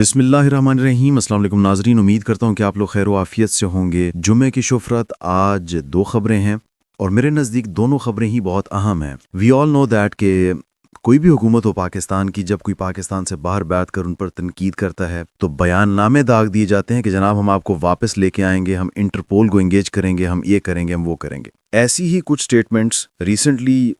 बिस्मिल्लाहिर्रहमानिर्रहीम। अस्सलाम वालेकुम नाज़रीन, उम्मीद करता हूँ कि आप लोग खैर व आफ़ियत से होंगे। जुम्मे की शुफ़रत आज दो ख़बरें हैं और मेरे नज़दीक दोनों ख़बरें ही बहुत अहम हैं। वी ऑल नो दैट कि कोई भी हुकूमत हो पाकिस्तान की, जब कोई पाकिस्तान से बाहर बैठ कर उन पर तनकीद करता है तो बयाननामे दाग दिए जाते हैं कि जनाब हम आपको वापस लेके आएंगे, हम इंटरपोल को इंगेज करेंगे, हम ये करेंगे, हम वो करेंगे। ऐसी ही कुछ स्टेटमेंट्स रिसेंटली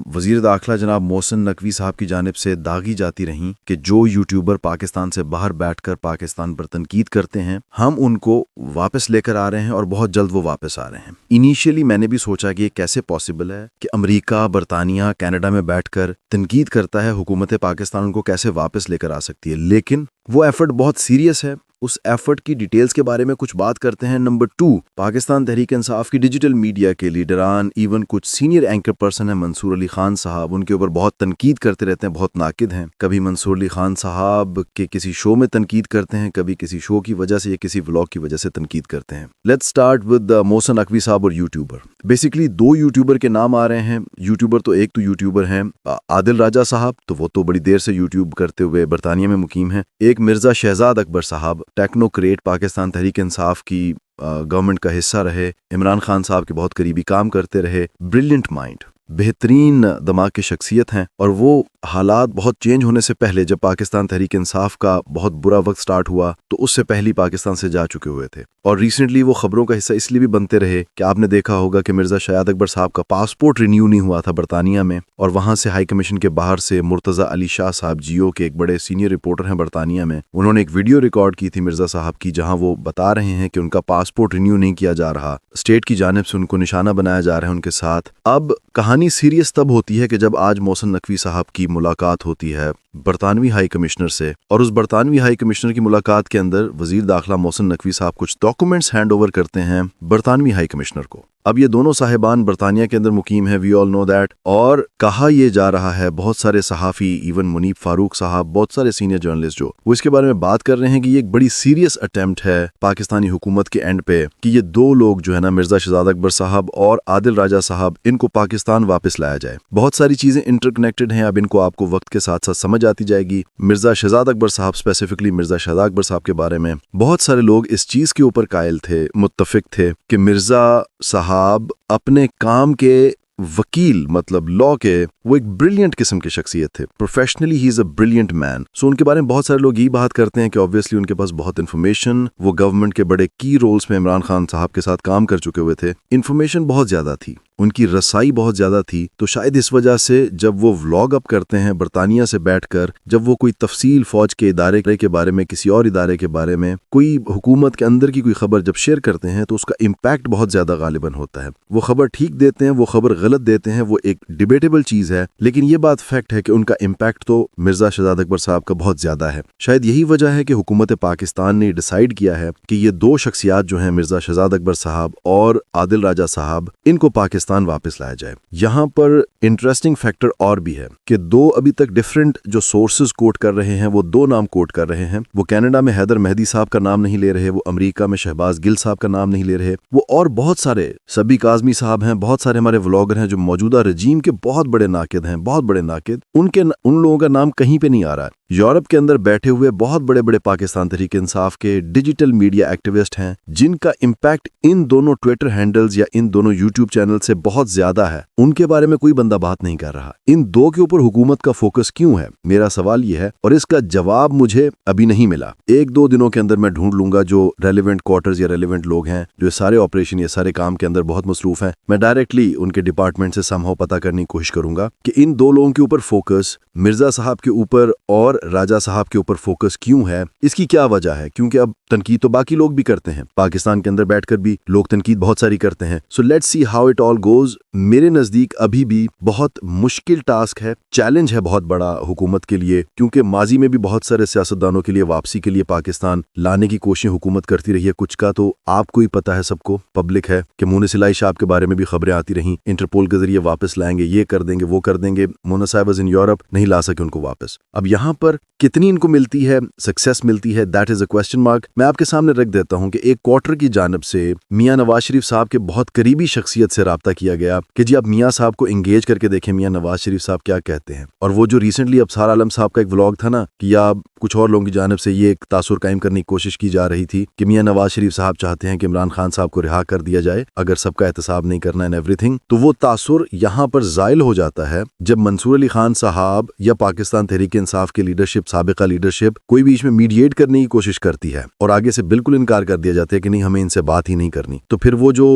वज़ीर दाखिला जनाब मोहसिन नकवी साहब की जानिब से दागी जाती रहीं कि जो यूट्यूबर पाकिस्तान से बाहर बैठकर पाकिस्तान पर तनकीद करते हैं हम उनको वापस लेकर आ रहे हैं और बहुत जल्द वो वापस आ रहे हैं। इनिशियली मैंने भी सोचा कि ये कैसे पॉसिबल है कि अमेरिका, बरतानिया, कनाडा में बैठकर तनकीद करता है हुकूमत पाकिस्तान, उनको कैसे वापस लेकर आ सकती है। लेकिन वो एफर्ट बहुत सीरियस है। उस एफर्ट की डिटेल्स के बारे में कुछ बात करते हैं। नंबर 2, पाकिस्तान तहरीक इंसाफ की डिजिटल मीडिया के लीडरान, इवन कुछ सीनियर एंकर पर्सन है मंसूर अली खान साहब, उनके ऊपर बहुत तनकीद करते रहते हैं, बहुत नाकिद हैं। कभी मंसूर अली खान साहब के किसी शो में तनकीद करते हैं, कभी किसी शो की वजह से या किसी व्लॉग की वजह से तनकीद करते हैं। Let's start with Mohsin Naqvi साहब और यूट्यूबर। बेसिकली 2 यूट्यूबर के नाम आ रहे हैं। यूट्यूबर तो एक तो यूट्यूबर हैं आदिल राजा साहब, तो वो तो बड़ी देर से यूट्यूब करते हुए बरतानिया में मुकीम हैं। एक मिर्ज़ा शहजाद अकबर साहब, टेक्नोक्रेट, पाकिस्तान तहरीक इंसाफ की गवर्नमेंट का हिस्सा रहे, इमरान खान साहब के बहुत करीबी काम करते रहे, ब्रिलियंट माइंड, बेहतरीन दिमाग की शख्सियत हैं। और वो हालात बहुत चेंज होने से पहले, जब पाकिस्तान तहरीक इंसाफ का बहुत बुरा वक्त स्टार्ट हुआ तो उससे पहले पाकिस्तान से जा चुके हुए थे। और रिसेंटली वो खबरों का हिस्सा इसलिए भी बनते रहे कि आपने देखा होगा कि मिर्ज़ा शहजाद अकबर साहब का पासपोर्ट रिन्यू नहीं हुआ था बरतानिया में, और वहां से हाई कमीशन के बाहर से मुर्तज़ा अली शाह साहब, जियो के एक बड़े सीनियर रिपोर्टर हैं बरतानिया में, उन्होंने एक वीडियो रिकॉर्ड की थी मिर्ज़ा साहब की, जहां वो बता रहे हैं कि उनका पासपोर्ट रिन्यू नहीं किया जा रहा, स्टेट की जानिब से उनको निशाना बनाया जा रहा है उनके साथ। अब कहानी सीरियस तब होती है कि जब आज मोहसिन नकवी साहब की मुलाकात होती है बरतानवी हाई कमिश्नर से, और उस बरतानवी हाई कमिश्नर की मुलाकात के अंदर वजीर दाखिला मोहसिन नकवी साहब कुछ डॉक्यूमेंट्स हैंड ओवर करते हैं बरतानवी हाई कमिश्नर को। अब ये दोनों साहिबान बरतानिया के अंदर मुकीम है, वी ऑल नो दैट। और कहा यह जा रहा है, बहुत सारे सहाफ़ी, इवन मुनीब फारूक साहब, बहुत सारे सीनियर जर्नलिस्ट जो वो इसके बारे में बात कर रहे हैं कि ये एक बड़ी सीरियस अटेम्प्ट है पाकिस्तानी हुकूमत के एंड पे कि ये 2 लोग जो है ना, मिर्ज़ा शहजाद अकबर साहब और आदिल राजा साहब, इनको पाकिस्तान वापस लाया जाए। बहुत सारी चीज़ें इंटरकनेक्टेड हैं, अब इनको आपको वक्त के साथ साथ समझ आती जाएगी। मिर्ज़ा शहजाद अकबर साहब, स्पेसिफिकली मिर्ज़ा शहजाद अकबर साहब के बारे में बहुत सारे लोग इस चीज़ के ऊपर कायल थे, मुत्तफिक थे कि मिर्ज़ा साहब अपने काम के वकील, मतलब लॉ के, वो एक ब्रिलियंट किस्म की शख्सियत थे। Professionally he is a brilliant man. So उनके बारे में बहुत सारे लोग ये बात करते हैं कि ऑब्वियसली उनके पास बहुत इन्फॉर्मेशन, वो गवर्नमेंट के बड़े की रोल्स में इमरान खान साहब के साथ काम कर चुके हुए थे, इन्फॉर्मेशन बहुत ज्यादा थी, उनकी रसाई बहुत ज्यादा थी। तो शायद इस वजह से जब वो व्लॉग अप करते हैं बरतानिया से बैठकर, जब वो कोई तफसील फौज के इदारे के बारे में, किसी और इदारे के बारे में, कोई हुकूमत के अंदर की कोई खबर जब शेयर करते हैं तो उसका इम्पैक्ट बहुत ज्यादा गालिबन होता है। वो खबर ठीक देते हैं, वो खबर गलत देते हैं, वो एक डिबेटेबल चीज है, लेकिन ये बात फैक्ट है कि उनका इम्पैक्ट तो मिर्ज़ा शहजाद अकबर साहब का बहुत ज्यादा है। शायद यही वजह है कि हुकूमत पाकिस्तान ने डिसाइड किया है कि ये 2 शख्सियात जो हैं, मिर्ज़ा शहजाद अकबर साहब और आदिल राजा साहब, इनको पाकिस्तान वापस लाया जाए। यहाँ पर इंटरेस्टिंग फैक्टर और भी है कि 2 अभी तक डिफरेंट जो सोर्सेज कोट कर रहे हैं, वो 2 नाम कोट कर रहे हैं। वो कनाडा में हैदर मेहदी साहब का नाम नहीं ले रहे, वो अमेरिका में शहबाज गिल साहब का नाम नहीं ले रहे, वो और बहुत सारे, सबी काजमी साहब हैं, बहुत सारे हमारे व्लॉगर हैं जो मौजूदा रजीम के बहुत बड़े नाकिद हैं, बहुत बड़े नाकिद, उन लोगों का नाम कहीं पे नहीं आ रहा है। यूरोप के अंदर बैठे हुए बहुत बड़े बड़े पाकिस्तान तहरीक इंसाफ के डिजिटल मीडिया एक्टिविस्ट हैं, जिनका इम्पैक्ट इन दोनों ट्विटर हैंडल्स या इन दोनों यूट्यूब चैनल से बहुत ज्यादा है, उनके बारे में कोई बंदा बात नहीं कर रहा। इन 2 के ऊपर हुकूमत का फोकस क्यों है, मेरा सवाल यह है, और इसका जवाब मुझे अभी नहीं मिला। 1-2 दिनों के अंदर मैं ढूंढ लूंगा जो रेलिवेंट क्वार्टर्स या रेलिवेंट लोग हैं जो सारे ऑपरेशन या सारे काम के अंदर बहुत मसरूफ हैं, मैं डायरेक्टली उनके डिपार्टमेंट से समहाउ पता करने की कोशिश करूंगा कि इन 2 लोगों के ऊपर फोकस, मिर्जा साहब के ऊपर और राजा साहब के ऊपर फोकस क्यों है, इसकी क्या वजह है। क्योंकि अब तनकीद तो बाकी लोग भी करते हैं, पाकिस्तान के अंदर बैठकर भी लोग तनकीद बहुत सारी करते हैं। So let's see how it all goes. मेरे नजदीक अभी भी बहुत मुश्किल टास्क है, चैलेंज है बहुत बड़ा हुकूमत के लिए, क्योंकि माजी में भी बहुत सारे सियासतदानों के लिए वापसी के लिए पाकिस्तान लाने की कोशिश हुकूमत करती रही है। कुछ का तो आपको ही पता है, सबको पब्लिक है कि मोना सिलाई साहब के बारे में भी खबरें आती रही, इंटरपोल के जरिए वापस लाएंगे, ये कर देंगे, वो कर देंगे। मोना साहब इन यूरोप, नहीं ला सके उनको वापस। अब यहाँ पर कितनी इनको मिलती है, सक्सेस मिलती है, that is a question mark. میں آپ کے سامنے رکھ دیتا ہوں کہ ایک کوارٹر کی جانب سے میاں نواز شریف صاحب کے بہت قریبی شخصیت سے رابطہ کیا گیا کہ جی آپ میاں صاحب کو انگیج کر کے دیکھیں میاں نواز شریف صاحب کیا کہتے ہیں. اور وہ جو ریسنٹلی ابصار عالم صاحب کا ایک ولاگ تھا نا کہ یا کچھ اور لوگوں کی جانب سے یہ ایک تاثر قائم کرنے کی کوشش کی جا رہی تھی کہ میاں نواز شریف صاحب چاہتے ہیں کہ عمران خان صاحب کو رہا کر دیا جائے اگر سب کا احتساب نہیں کرنا ہے ایوری تھنگ. تو وہ تاثر یہاں پر زائل ہو جاتا ہے جب منصور علی خان صاحب یا پاکستان تحریک انصاف کی لیڈرشپ سابقہ لیڈرشپ کوئی بیچ میں میڈیٹ کرنے کی کوشش کرتی ہے اور آگے سے بالکل انکار کر دیا جاتا ہے کہ نہیں ہمیں ان سے بات ہی نہیں کرنی. تو پھر وہ جو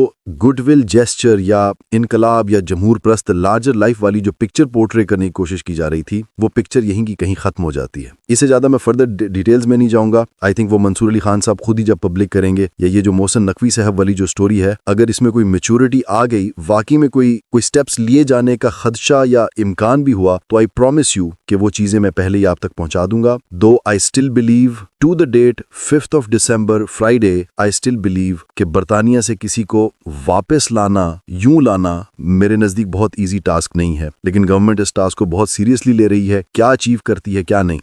گڈ ول جیسچر یا انقلاب یا جمہور پرست لارجر لائف والی جو پکچر پورٹری کرنے کی کوشش کی جا رہی تھی وہ پکچر یہیں کی کہیں ختم ہو جاتی ہے. اس سے زیادہ میں فردر ڈیٹیلز میں نہیں جاؤں گا. آئی تھنک وہ منصور علی خان صاحب خود ہی جب پبلک کریں گے یا یہ جو محسن نقوی صاحب والی جو سٹوری ہے اگر اس میں کوئی میچورٹی آ گئی واقعی میں کوئی سٹیپس لیے جانے کا خدشہ یا امکان بھی ہوا تو آئی پرومس یو کہ وہ چیزیں میں پہلے ہی آپ تک پہنچا دوں گا. دو I still believe to the date 5 December Friday I still believe کہ برطانیہ سے کسی کو واپس لانا یوں لانا میرے نزدیک بہت ایزی ٹاسک نہیں ہے لیکن گورنمنٹ اس ٹاسک کو بہت سیریسلی لے رہی ہے. کیا اچیو کرتی ہے کیا نہیں